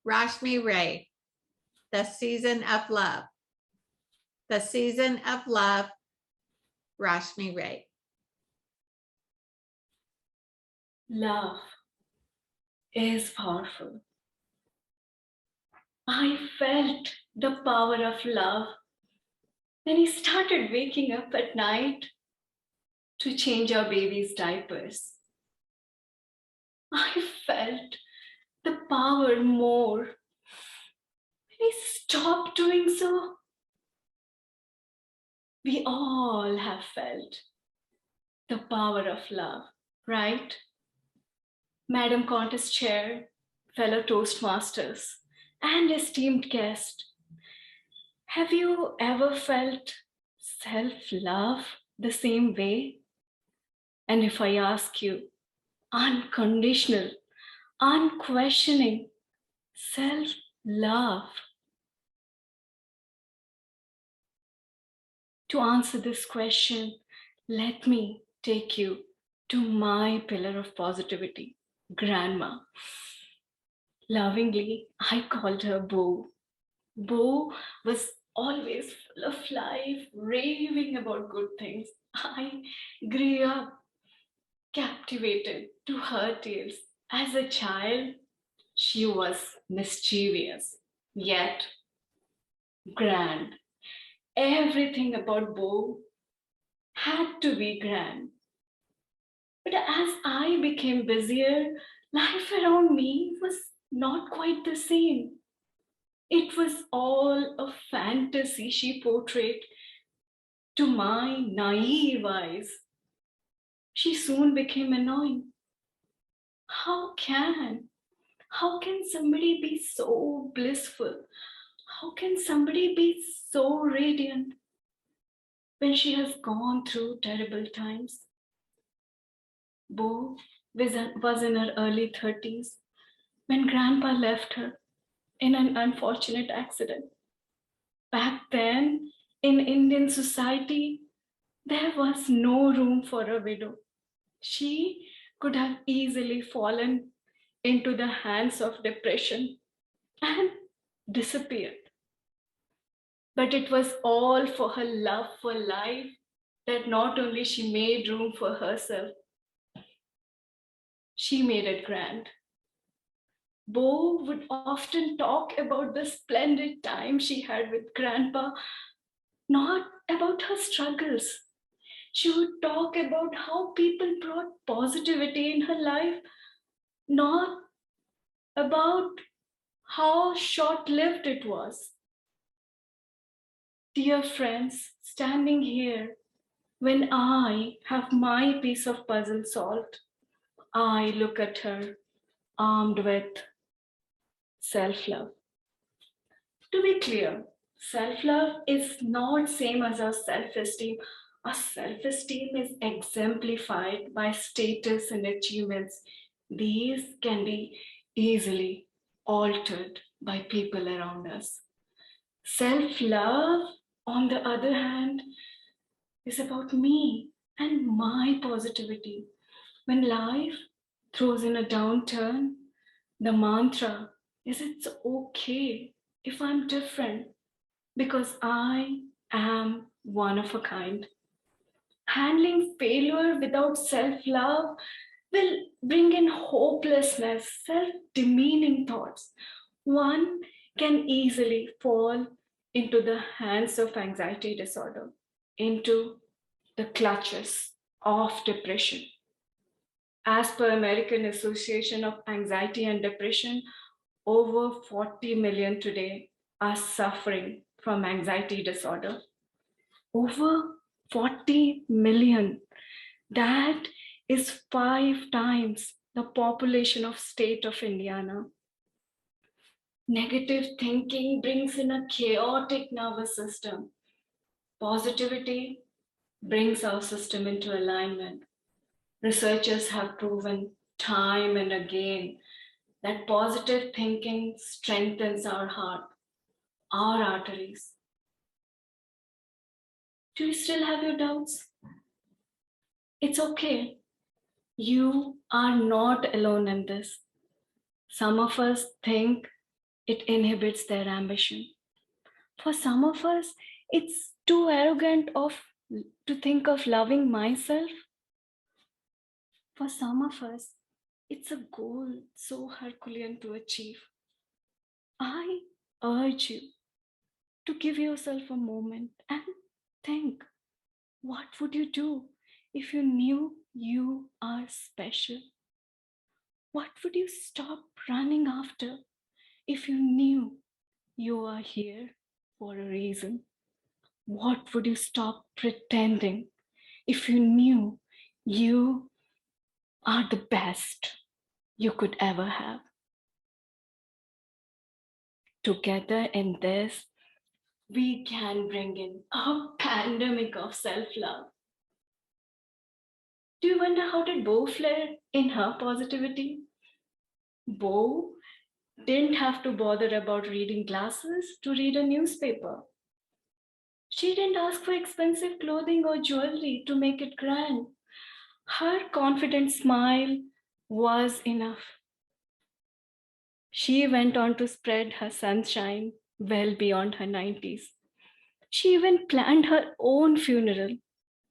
Rashmi Ray, The Season of Love. The Season of Love, Rashmi Ray. Love is powerful. I felt the power of love when he started waking up at night to change our baby's diapers. I felt the power more when he stopped doing so. We all have felt the power of love, right? Madam Contest Chair, fellow Toastmasters, and esteemed guest, have you ever felt self-love the same way? And if I ask you, unconditional, unquestioning self-love. To answer this question, let me take you to my pillar of positivity, Grandma. Lovingly, I called her Bo. Bo was always full of life, raving about good things. I grew up captivated to her tales. As a child, she was mischievous, yet grand. Everything about Bo had to be grand. But as I became busier, life around me was not quite the same. It was all a fantasy she portrayed to my naive eyes. She soon became annoying. How can? How can somebody be so blissful? How can somebody be so radiant when she has gone through terrible times? Bo was in her early 30s when Grandpa left her in an unfortunate accident. Back then, in Indian society, there was no room for a widow. She could have easily fallen into the hands of depression and disappeared. But it was all for her love for life that not only she made room for herself, she made it grand. Bo would often talk about the splendid time she had with Grandpa, not about her struggles. She would talk about how people brought positivity in her life, not about how short-lived it was. Dear friends, standing here, when I have my piece of puzzle solved, I look at her armed with self-love. To be clear, self-love is not same as our self-esteem. Our self-esteem is exemplified by status and achievements. These can be easily altered by people around us. Self-love, on the other hand, is about me and my positivity. When life throws in a downturn, the mantra is it's okay if I'm different because I am one of a kind. Handling failure without self-love will bring in hopelessness, self-demeaning thoughts. One can easily fall into the hands of anxiety disorder, into the clutches of depression. As per American Association of Anxiety and Depression, over 40 million today are suffering from anxiety disorder. Over 40 million. That is 5 times the population of state of Indiana. Negative thinking brings in a chaotic nervous system. Positivity brings our system into alignment. Researchers have proven time and again that positive thinking strengthens our heart, our arteries. Do you still have your doubts? It's okay. You are not alone in this. Some of us think It inhibits their ambition. For some of us, it's too arrogant to think of loving myself. For some of us, it's a goal so Herculean to achieve. I urge you to give yourself a moment and think, what would you do if you knew you are special? What would you stop running after if you knew you are here for a reason? What would you stop pretending if you knew you are the best you could ever have? Together in this, we can bring in a pandemic of self-love. Do you wonder how did Bo flare in her positivity? Bo didn't have to bother about reading glasses to read a newspaper. She didn't ask for expensive clothing or jewelry to make it grand. Her confident smile was enough. She went on to spread her sunshine well beyond her 90s. She even planned her own funeral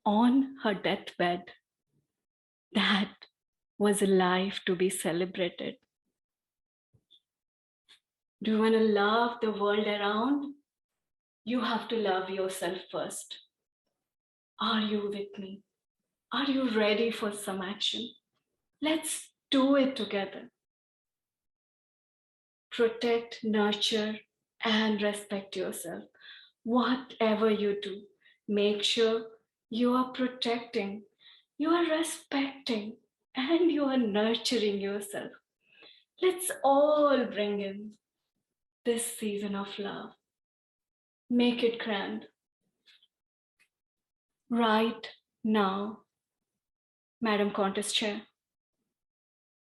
on her deathbed. That was a life to be celebrated. Do you want to love the world around? You have to love yourself first. Are you with me? Are you ready for some action? Let's do it together. Protect, nurture, and respect yourself. Whatever you do, make sure you are protecting, you are respecting, and you are nurturing yourself. Let's all bring in this season of love. Make it grand. Right now, Madam Contest Chair.